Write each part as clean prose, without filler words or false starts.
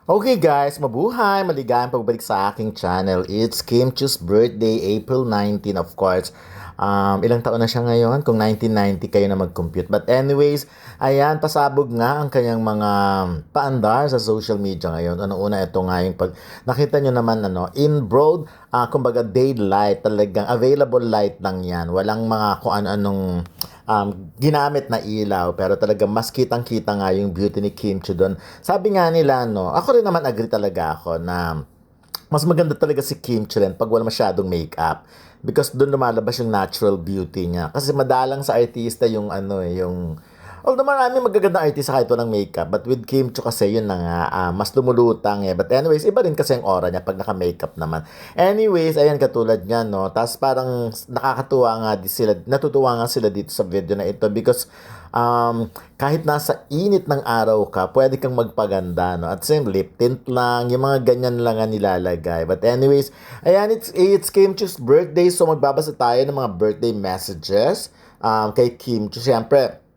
Okay guys, mabuhay! Maligayang pagbalik sa aking channel. It's Kim Chu's birthday, April 19 of course. Ilang taon na siya ngayon? Kung 1990 kayo na mag-compute. But anyways, ayan, pasabog nga ang kanyang mga paandar sa social media ngayon. Una ito nga yung pag nakita nyo naman in broad, kumbaga daylight, talagang available light lang yan. Walang mga kung ano-anong ginamit na ilaw, pero talaga mas kitang-kita nga yung beauty ni Kim Chiu doon. Sabi nga nila, ako rin naman agree talaga ako na mas maganda talaga si Kim Chiu rin pag wala masyadong makeup. Because doon lumalabas yung natural beauty niya. Kasi madalang sa artista yung yung although marami magagandang artista kahit walang makeup, but with Kim Chiu kasi yun na nga, mas lumulutang eh. But anyways, iba rin kasi ang aura niya pag naka-makeup naman. Anyways, ayan katulad niya, no. Tapos parang nakakatuwa nga sila, natutuwa nga sila dito sa video na ito because kahit nasa init ng araw ka, pwede kang magpaganda, no? At same lip tint lang, yung mga ganyan lang ang nilalagay. But anyways, ayan, it's Kim Chiu's birthday, so magbabasa tayo ng mga birthday messages kay Kim Chiu. Siyempre,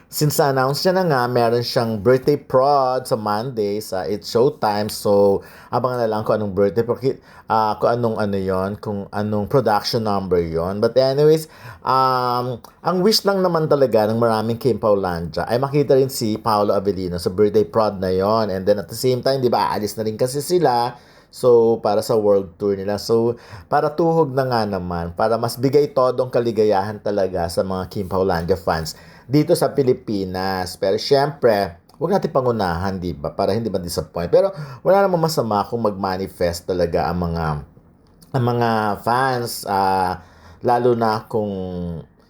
since na-announce niya na nga, meron siyang birthday prod sa Monday sa It's Showtime. So, abangan na lang kung anong birthday, kung anong yon, kung anong production number yon. But anyways, ang wish lang naman talaga ng maraming Kim Paulandia ay makita rin si Paolo Avellino sa birthday prod na yon. And then at the same time, di ba, aalis na rin kasi sila. So, para sa world tour nila. So, para tuhog na nga naman, para mas bigay todong kaligayahan talaga sa mga Kim Paulandia fans dito sa Pilipinas. Pero syempre, huwag natin pangunahan, di ba? Para hindi ma-disappoint. Pero wala namang masama kung mag-manifest talaga ang mga fans, lalo na kung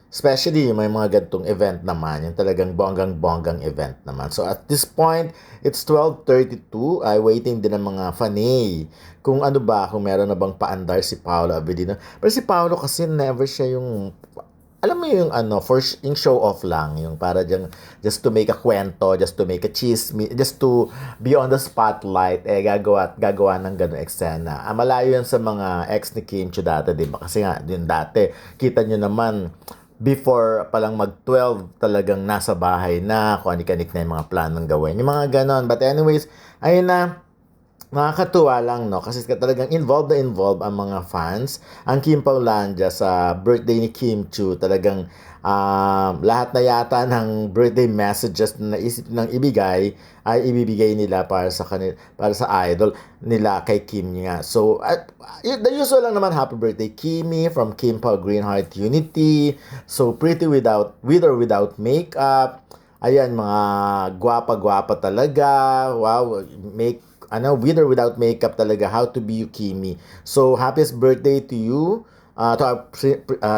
especially may mga gantong event naman, yung talagang bonggang-bonggang event naman. So at this point, it's 12:32. Ay waiting din ng mga fanay. Kung ano ba, kung meron na bang paandar si Paolo Avellino. Pero si Paolo kasi never siya yung, alam mo yung yung show off lang, yung para just to make a kwento, just to make a chismis, just to be on the spotlight, gagawa ng gano'ng eksena. Malayo yan sa mga ex ni Kim Chiu dati, di ba? Kasi nga, din dati, kita nyo naman, before palang mag-12, talagang nasa bahay na, kung anik-anik na yung mga planong gawin. Yung mga ganon. But anyways, ayun na, nakakatuwa lang, no? Kasi talagang involved ang mga fans. Ang Kim Paulandia sa birthday ni Kim Chiu, talagang lahat na yata ng birthday messages na naisip ng ibigay ay ibibigay nila para sa para sa idol nila kay Kim nga. So, the usual lang naman, happy birthday Kimi from Kim Pao Greenheart Unity. So, pretty with or without makeup. Ayan, mga gwapa-gwapa talaga. Wow, with or without makeup talaga, how to be you, Kimi. So, happiest birthday to you, to our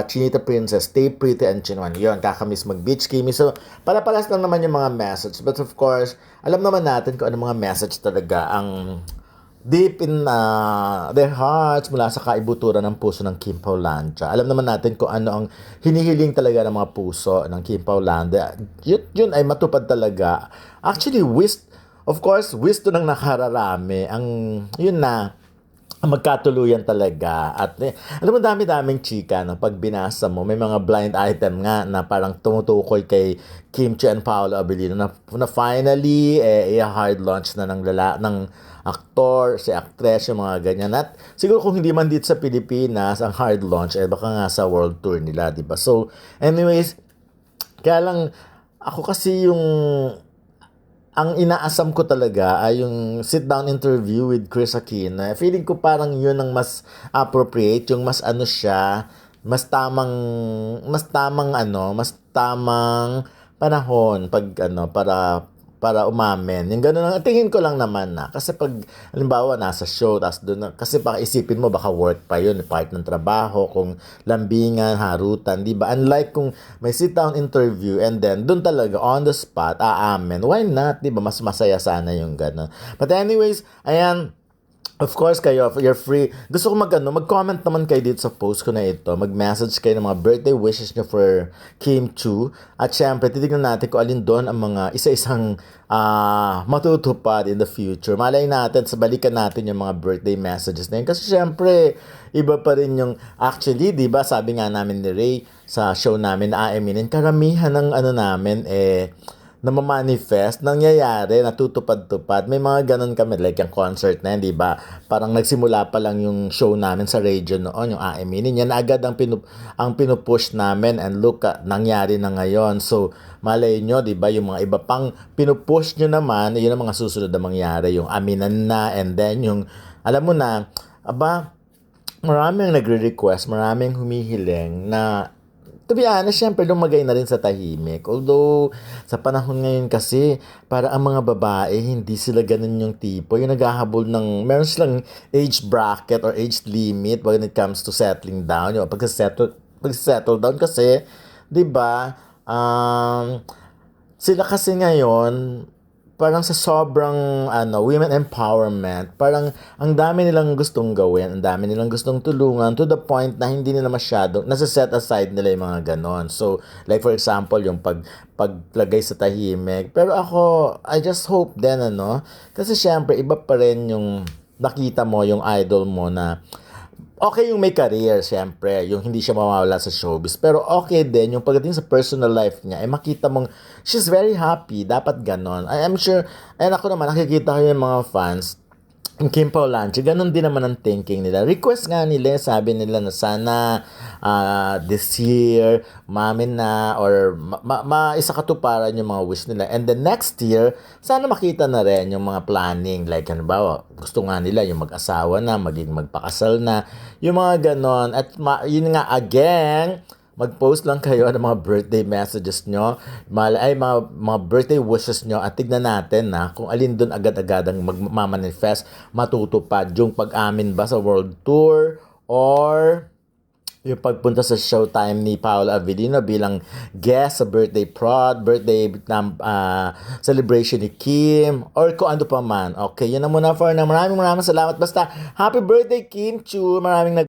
Chinita Princess. Stay pretty and genuine. Yun, kakamiss mag-beach, Kimi. So, pala-palas lang naman yung mga message. But of course, alam naman natin kung ano mga message talaga ang deep in their hearts mula sa kaibuturan ng puso ng Kim Paulandia. Alam naman natin kung ano ang hinihiling talaga ng mga puso ng Kim Paulandia. Yun ay matupad talaga. Actually, of course, wish to ng nakararami. Yun na, ang magkatuluyan talaga. At alam mo, dami-daming chika, no? Pag binasa mo, may mga blind item nga na parang tumutukoy kay Kim Chiu and Paolo Avellino na finally, hard launch na ng aktor, si actress, yung mga ganyan. At siguro kung hindi man dito sa Pilipinas, ang hard launch, baka nga sa world tour nila, diba? So, anyways, kaya lang, ako kasi ang inaasam ko talaga ay yung sit-down interview with Chris Aquino. Feeling ko parang yun ang mas appropriate, yung mas siya, mas tamang panahon pag para umamin. Yung gano'n lang, tingin ko lang naman na. Kasi pag, halimbawa, nasa show, tapos doon, kasi baka isipin mo, baka work pa yun, part ng trabaho, kung lambingan, harutan, di ba? Unlike kung may sit-down interview, and then, doon talaga, on the spot, aamin. Why not? Di ba? Mas masaya sana yung gano'n. But anyways, ayan, of course, kayo, you're free. Gusto ko mag-comment naman kayo dito sa post ko na ito. Mag-message kayo ng mga birthday wishes nyo for Kim Chiu. At syempre, titignan natin kung alin doon ang mga isa-isang matutupad in the future. Malay natin, sa balikan natin yung mga birthday messages na yun. Kasi syempre, iba pa rin yung, actually, di ba, sabi nga namin ni Ray sa show namin na aaminin, karamihan ng namin, na mamanifest, nangyayari, natutupad-tupad. May mga ganun kami, like yung concert na yun, di ba? Parang nagsimula pa lang yung show namin sa radio noon, yung Aiminin. Yan na agad ang pinupush namin and look, nangyari na ngayon. So, malay nyo, di ba, yung mga iba pang pinupush nyo naman, yun ang mga susunod na mangyari, yung Aminan na, and then yung, alam mo na, aba, maraming nagre-request, maraming humihiling na to be honest, syempre lumagay na rin sa tahimik. Although, sa panahon ngayon kasi, para ang mga babae, hindi sila ganun yung tipo. Yung naghahabol ng, meron silang age bracket or age limit when it comes to settling down. Yung pag-settle down kasi, di ba, sila kasi ngayon, parang sa sobrang women empowerment, parang ang dami nilang gustong gawin, ang dami nilang gustong tulungan to the point na hindi nila masyado nasa-set aside nila yung mga ganon. So, like for example, yung paglagay sa tahimik. Pero ako, I just hope din kasi syempre iba pa rin yung nakita mo yung idol mo na okay yung may career, syempre, yung hindi siya mawawala sa showbiz. Pero okay din, yung pagdating sa personal life niya, ay makita mong she's very happy. Dapat ganon. I'm sure, and ako naman, nakikita ko yung mga fans, yung Kim Paulanchi, ganun din naman ang thinking nila. Request nga nila, sabi nila na sana this year, mamin na, or isa katuparan yung mga wish nila. And the next year, sana makita na rin yung mga planning. Like, halimbawa, gusto nga nila yung mag-asawa na, maging magpakasal na, yung mga ganon. At yun nga, again, mag-post lang kayo ng mga birthday messages nyo, mga birthday wishes nyo at tignan natin na kung alin doon agad-agad ang magmamanifest, matutupad yung pag-amin ba sa world tour or yung pagpunta sa showtime ni Paolo Avellino bilang guest sa birthday celebration ni Kim, or kung ano pa man. Okay, yun na muna for na. Maraming salamat. Basta, happy birthday, Kim Chu. Maraming